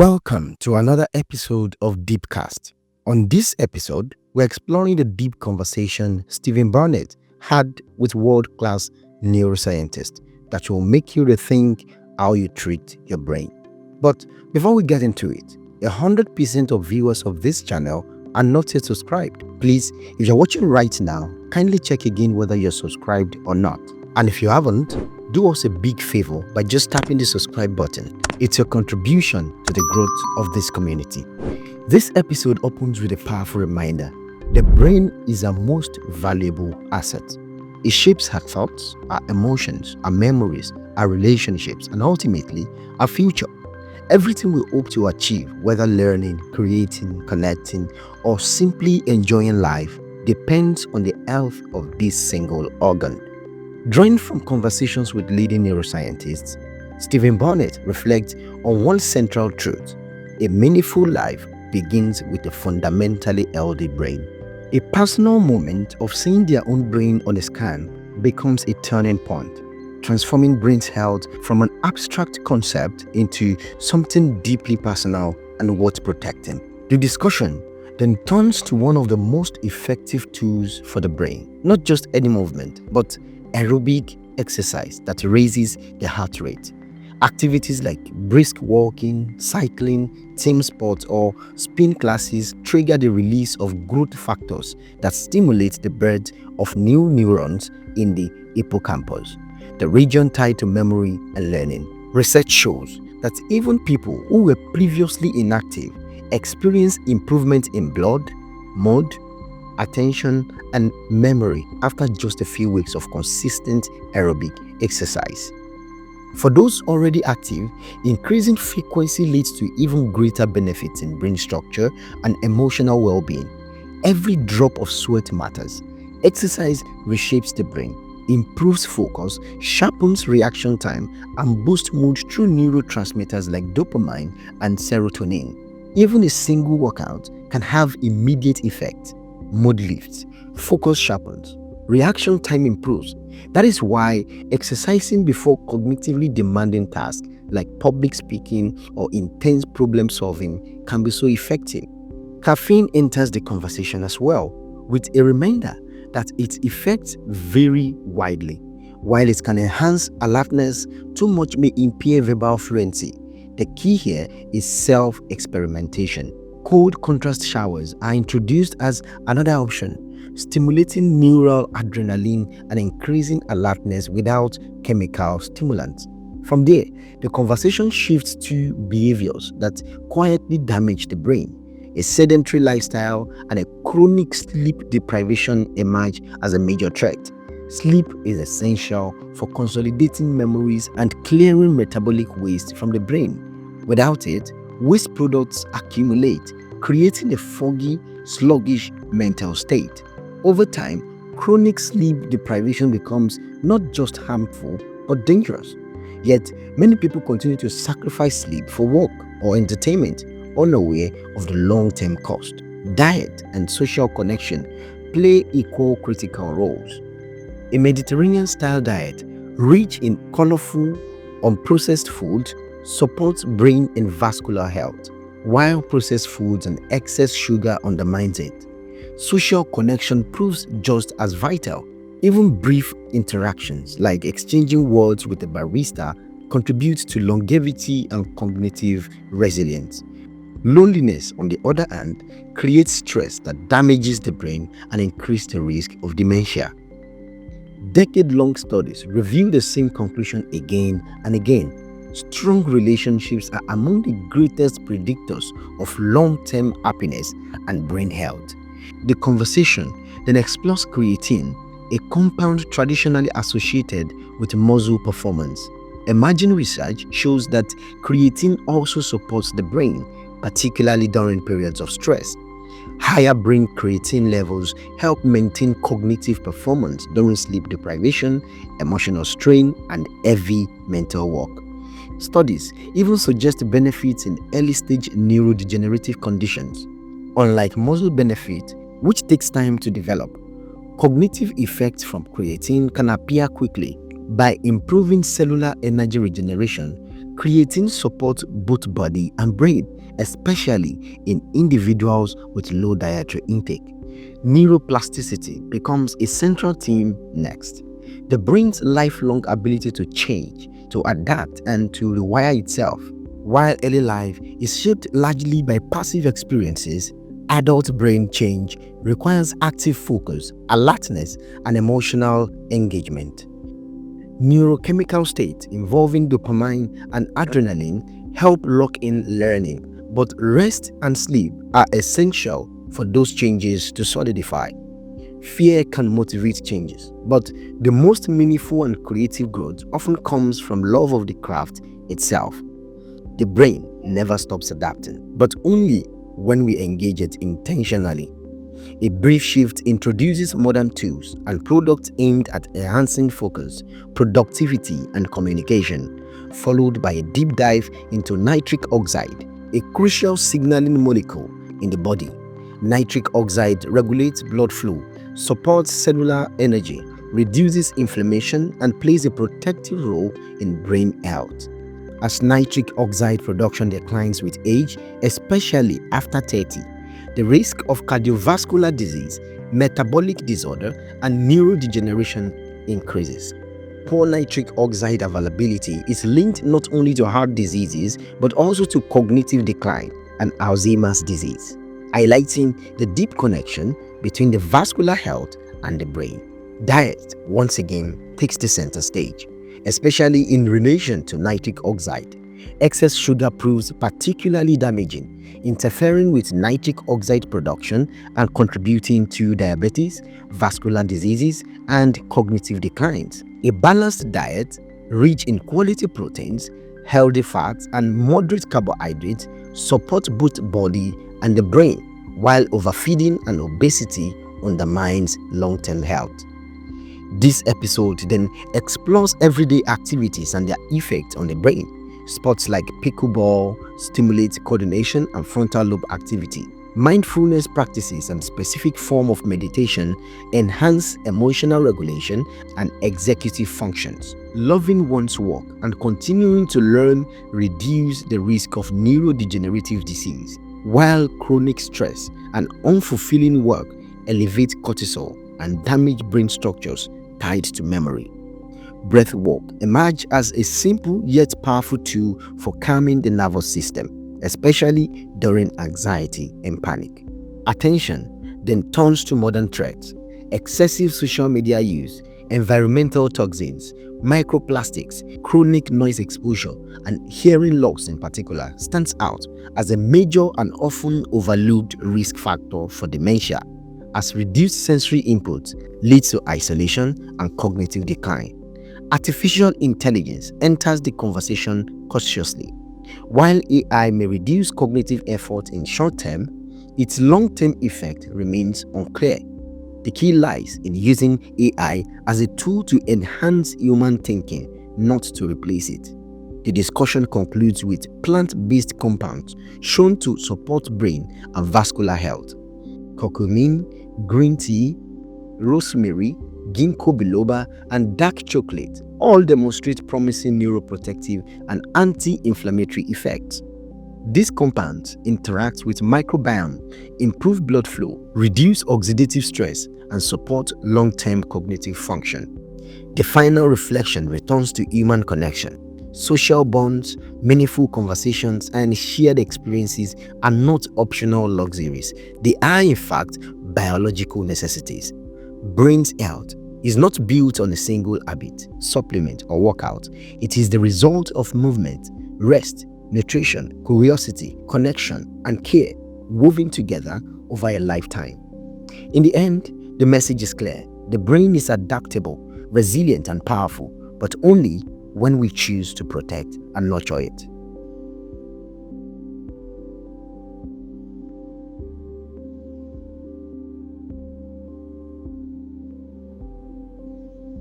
Welcome to another episode of Deepcast. On this episode, we're exploring the deep conversation Stephen Barnett had with world-class neuroscientists that will make you rethink how you treat your brain. But before we get into it, 100% of viewers of this channel are not yet subscribed. Please, if you're watching right now, kindly check again whether you're subscribed or not. And if you haven't, do us a big favor by just tapping the subscribe button. It's your contribution to the growth of this community. This episode opens with a powerful reminder. The brain is our most valuable asset. It shapes our thoughts, our emotions, our memories, our relationships, and ultimately, our future. Everything we hope to achieve, whether learning, creating, connecting, or simply enjoying life, depends on the health of this single organ. Drawing from conversations with leading neuroscientists, Stephen Barnett reflects on one central truth: a meaningful life begins with a fundamentally healthy brain. A personal moment of seeing their own brain on a scan becomes a turning point, transforming brain's health from an abstract concept into something deeply personal and worth protecting. The discussion then turns to one of the most effective tools for the brain, not just any movement, but aerobic exercise that raises the heart rate. Activities like brisk walking, cycling, team sports, or spin classes trigger the release of growth factors that stimulate the birth of new neurons in the hippocampus, the region tied to memory and learning. Research shows that even people who were previously inactive experience improvement in blood, mood, attention, and memory after just a few weeks of consistent aerobic exercise. For those already active, increasing frequency leads to even greater benefits in brain structure and emotional well-being. Every drop of sweat matters. Exercise reshapes the brain, improves focus, sharpens reaction time, and boosts mood through neurotransmitters like dopamine and serotonin. Even a single workout can have immediate effect. Mood lifts, focus sharpens, reaction time improves. That is why exercising before cognitively demanding tasks like public speaking or intense problem solving can be so effective. Caffeine enters the conversation as well, with a reminder that its effects vary widely. While it can enhance alertness, too much may impair verbal fluency. The key here is self-experimentation. Cold contrast showers are introduced as another option, stimulating neural adrenaline and increasing alertness without chemical stimulants. From there, the conversation shifts to behaviors that quietly damage the brain. A sedentary lifestyle and a chronic sleep deprivation emerge as a major threat. Sleep is essential for consolidating memories and clearing metabolic waste from the brain. Without it, waste products accumulate, creating a foggy, sluggish mental state. Over time, chronic sleep deprivation becomes not just harmful but dangerous. Yet, many people continue to sacrifice sleep for work or entertainment, unaware of the long-term cost. Diet and social connection play equal critical roles. A Mediterranean-style diet, rich in colorful, unprocessed foods, supports brain and vascular health, while processed foods and excess sugar undermines it. Social connection proves just as vital. Even brief interactions like exchanging words with a barista contribute to longevity and cognitive resilience. Loneliness, on the other hand, creates stress that damages the brain and increases the risk of dementia. Decade-long studies reveal the same conclusion again and again. Strong relationships are among the greatest predictors of long-term happiness and brain health. The conversation then explores creatine, a compound traditionally associated with muscle performance. Emerging research shows that creatine also supports the brain, particularly during periods of stress. Higher brain creatine levels help maintain cognitive performance during sleep deprivation, emotional strain, and heavy mental work. Studies even suggest benefits in early-stage neurodegenerative conditions. Unlike muscle benefit, which takes time to develop, cognitive effects from creatine can appear quickly. By improving cellular energy regeneration, Creatine supports both body and brain, especially in individuals with low dietary intake. Neuroplasticity becomes a central theme next. The brain's lifelong ability to change, to adapt, and to rewire itself. While early life is shaped largely by passive experiences, adult brain change requires active focus, alertness, and emotional engagement. Neurochemical states involving dopamine and adrenaline help lock in learning, but rest and sleep are essential for those changes to solidify. Fear can motivate changes, but the most meaningful and creative growth often comes from love of the craft itself. The brain never stops adapting, but only when we engage it intentionally. A brief shift introduces modern tools and products aimed at enhancing focus, productivity, and communication, followed by a deep dive into nitric oxide, a crucial signaling molecule in the body. Nitric oxide regulates blood flow, supports cellular energy, reduces inflammation, and plays a protective role in brain health. As nitric oxide production declines with age, especially after 30, the risk of cardiovascular disease, metabolic disorder, and neurodegeneration increases. Poor nitric oxide availability is linked not only to heart diseases but also to cognitive decline and Alzheimer's disease, highlighting the deep connection between the vascular health and the brain. Diet, once again, takes the center stage, especially in relation to nitric oxide. Excess sugar proves particularly damaging, interfering with nitric oxide production and contributing to diabetes, vascular diseases, and cognitive declines. A balanced diet, rich in quality proteins, healthy fats, and moderate carbohydrates, supports both body and the brain, while overfeeding and obesity undermines long-term health. This episode then explores everyday activities and their effect on the brain. Sports like pickleball stimulate coordination and frontal lobe activity. Mindfulness practices and specific form of meditation enhance emotional regulation and executive functions. Loving one's work and continuing to learn reduce the risk of neurodegenerative disease, while chronic stress and unfulfilling work elevate cortisol and damage brain structures tied to memory. Breath work emerge as a simple yet powerful tool for calming the nervous system, especially during anxiety and panic. Attention then turns to modern threats: excessive social media use, environmental toxins, microplastics, chronic noise exposure, and hearing loss in particular stands out as a major and often overlooked risk factor for dementia, as reduced sensory input leads to isolation and cognitive decline. Artificial intelligence enters the conversation cautiously. While AI may reduce cognitive effort in short term, its long-term effect remains unclear. The key lies in using AI as a tool to enhance human thinking, not to replace it. The discussion concludes with plant-based compounds shown to support brain and vascular health. Curcumin, green tea, rosemary, ginkgo biloba, and dark chocolate all demonstrate promising neuroprotective and anti-inflammatory effects. These compounds interact with microbiome, improve blood flow, reduce oxidative stress, and support long-term cognitive function. The final reflection returns to human connection. Social bonds, meaningful conversations, and shared experiences are not optional luxuries. They are, in fact, biological necessities. Brain's health is not built on a single habit, supplement, or workout. It is the result of movement, rest, nutrition, curiosity, connection, and care woven together over a lifetime. In the end, the message is clear. The brain is adaptable, resilient, and powerful, but only when we choose to protect and nurture it.